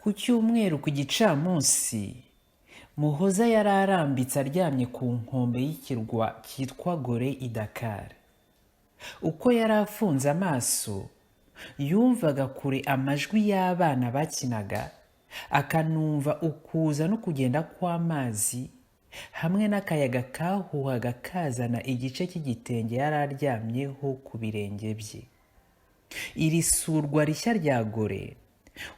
Ku cyumweru ku gicamunsi, Muhoza yari arambitse aryamye ku nkombe y'ikirwa cyitwa Gore i Dakar. Uko yari afunze amaso, yumvaga kure amajwi y'abana bakinaga, akanumva ukuza no kugenda kw'amazi, hamwe n'akayaga kahuhaga kazana igice cy'igitenge yari aryamyeho ku birenge bye. Iri surwa rishya rya Gore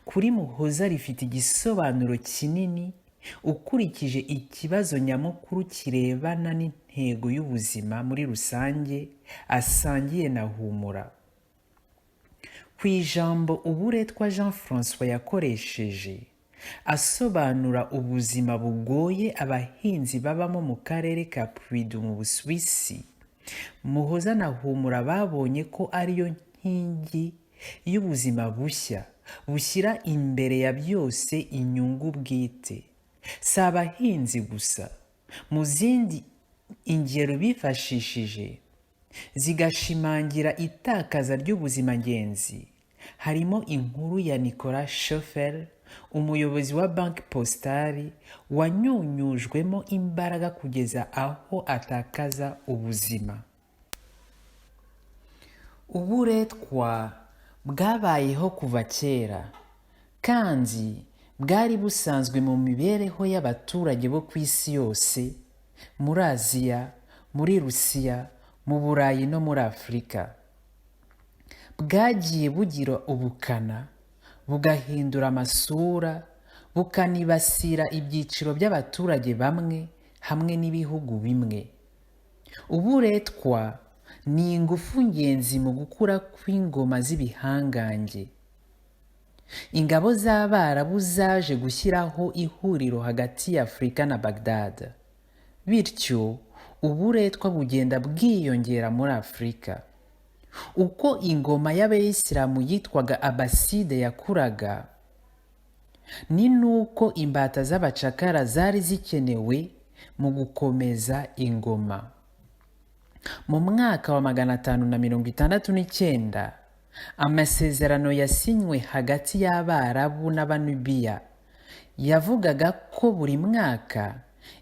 kuri Muhoza rifite igisobanuro kinini ukurikije ikibazo nyamukuru kirebana n'intego y'ubuzima muri rusange asangiye na Humura. Ku ijambo uburetwa Jean François yakoresheje asobanura ubuzima bugoye abahinzi babamo mu karere ka Puy-du mu Busuwisi, Muhoza na Humura babonye ko ariyo nkingi y'ubuzima bushya bushyira imbere ya byose inyungu bwite. Si abahinzi gusa, mu zindi ingero bifashishije zigashimangira itakaza ry'ubuzima ngenzi, harimo inkuru ya Nicolas Schoeffel, umuyobozi wa Banki Postale wanyunyujwemo imbaraga kugeza aho atakaza ubuzima. Uburetwa bwabayeho kuva kera kandi bwari busanzwe mu mibereho y'abaturage bo ku isi yose, muri Aziya, muri Rusiya, mu Burayi no muri Afurika. Bwagiye bugira ubukana, bugahindura amasura, bukanibasira ibyiciro by'abaturage bamwe hamwe n'ibihugu bimwe. Uburetwa ni ingufu ngenzi mu gukura kw'ingoma z'ibihangange. Ingabo z'Abarabu zaje gushyiraho ihuriro hagati ya Afurika na Baghdad. Bityo uburetwa bugenda bwiyongera muri Afurika. Uko ingoma y'Abayisilamu yitwaga Abaside yakuraga, ni nuko imbata z'abacakara zari zikenewe mu gukomeza ingoma. Mu mwaka wa 569 amasezerano yasinywe hagati y'Abarabu n'Abanubiya yavugaga ko buri mwaka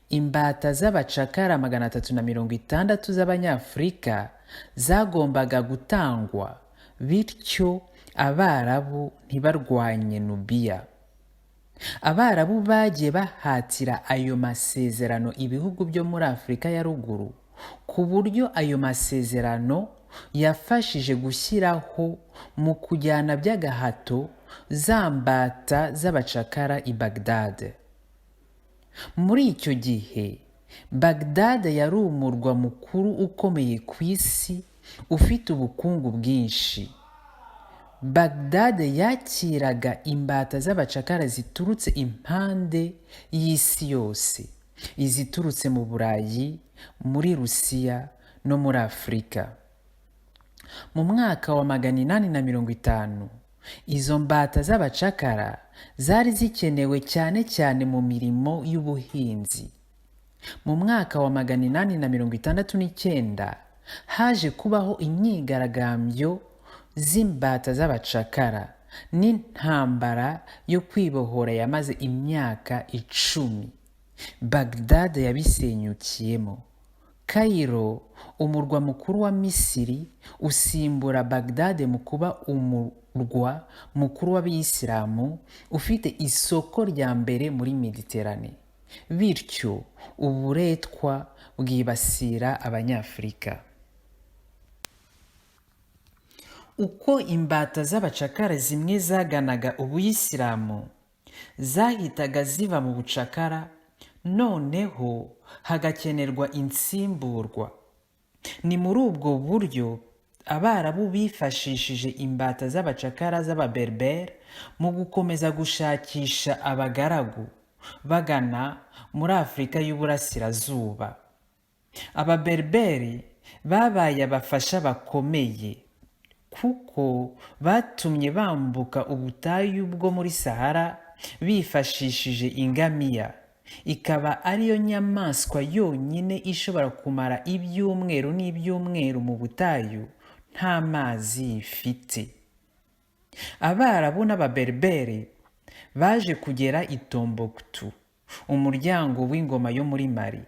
imbata z'abacakara 360 z'Abanyafurika zagombaga gutangwa, bityo Abarabu ntibarwanye Nubiya. Abarabu bagiye bahatira ayo masezerano ibihugu byo muri Afurika ya ruguru, ku buryo ayo masezerano yafashije gushyiraho mu kujyana by'agahato za mbata z'abacakara i Baghdad. Muri icyo gihe, Baghdad yari umurwa mukuru ukomeye ku isi ufite ubukungu bwinshi. Baghdad yakiraga imbata z'abacakara ziturutse impande y'isi yose, iziturutse mu Burayi, muri Rusiya no muri Afurika. Mu mwaka wa 850 izo mbata z'abacakara zari zikenewe cyane cyane mu mirimo y'ubuhinzi. Mu mwaka wa 869 haje kubaho imyigaragambyo z'imbata z'abacakara n'intambara yo kwibohora yamaze imyaka 10. Baghdad yabisenyukiyemo. Cairo, umurwa mukuru wa Misiri, usimbura Baghdad mu kuba umurwa mukuru w'Abisilamu ufite isoko rya mbere muri Mediterane. Bityo uburetwa bwibasira Abanyafurika. Uko imbata z'abacakara zimwe zaganaga Ubuyisilamu, zahitaga ziva mu bucakara, noneho hagakenerwa insimburwa. Ni muri ubwo buryo Abarabu bifashishije imbata z'abacakara z'Ababerber mu gukomeza gushakisha abagaragu bagana muri Afurika y'Uburasirazuba. Ababerberi babaye abafasha bakomeye kuko batumye bambuka ubutayu bwo muri Sahara bifashishije ingamiya. Ikaba ariyo nyamaswa yonyine ishobora kumara ibyumweru n'ibyumweru mu butayu nta mazi ifite. Abarabu n'Ababerberi baje kugera i Tombouctou, umuryango w'ingoma yo muri Mali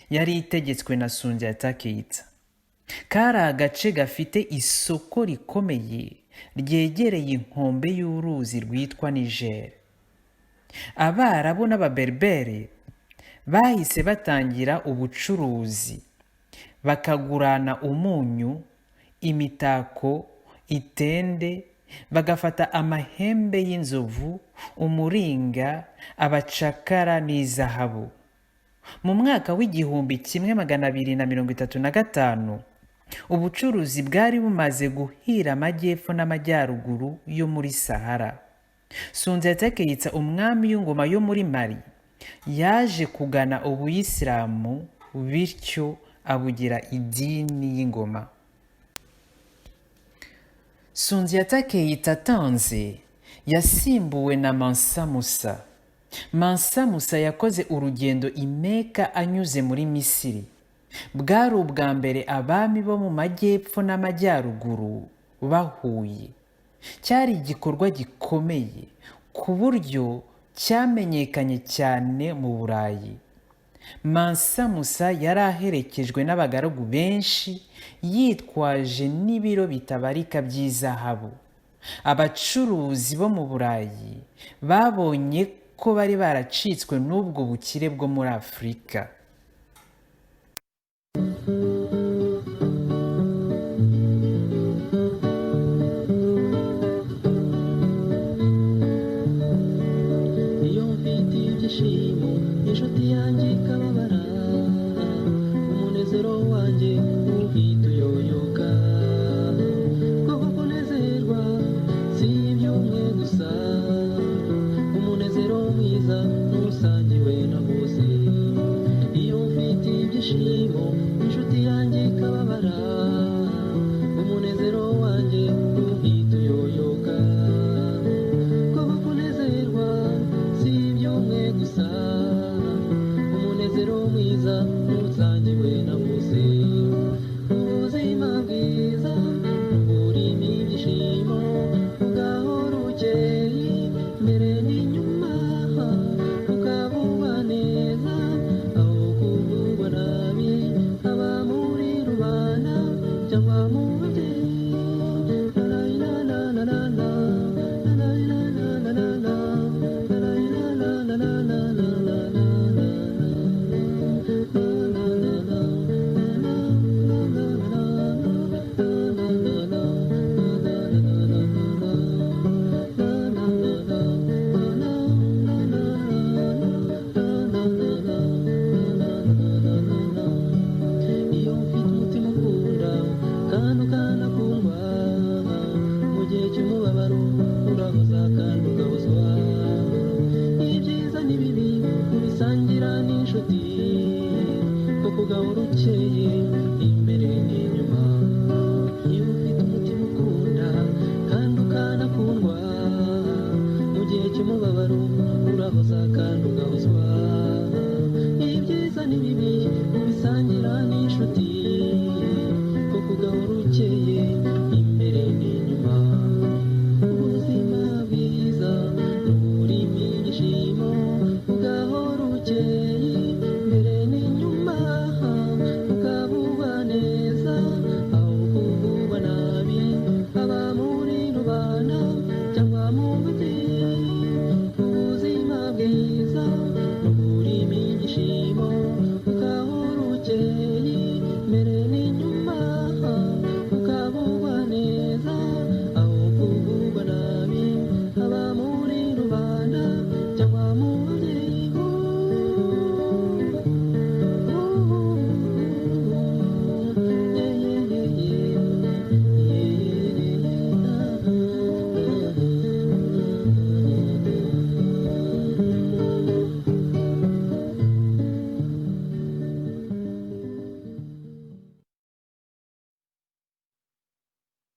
yari itegetswe na Soundiata Keita. Kari agace gafite isoko rikomeye ryegereye inkombe y'uruzi rwitwa Niger. Abarabu n'ababerbere bahise batangira ubucuruzi, bakagurana umunyu, imitako, itende, bagafata amahembe y'inzovu, umuringa, abacakara n'izahabu. Mu mwaka w'igihumbi 1235 ubucuruzi bwari bumaze guhira amajyepfo n'amajyaruguru yo muri Sahara. Soundiata Keita, umwami w'ingoma yo muri Mali, yaje kugana ubuyisilamu, bityo abugira idini y'ingoma. Soundiata Keita atanze yasimbuwe na Mansa Musa. Mansa Musa yakoze urugendo i Meka anyuze muri Misiri. Bwari ubwa mbere abami bo mu majyepfo n'amajyaruguru bahuye. Cyari igikorwa gikomeye ku buryo cyamenyekanye cyane mu Burayi. Mansa Musa yari aherekejwe n'abagaragu benshi, yitwaje n'ibiro bitabarika by'izahabu. Abacuruzi bo mu Burayi babonye ko bari baracitswe n'ubwo bukire bwo muri Afurika. Aba muri rubanda cyangwa mu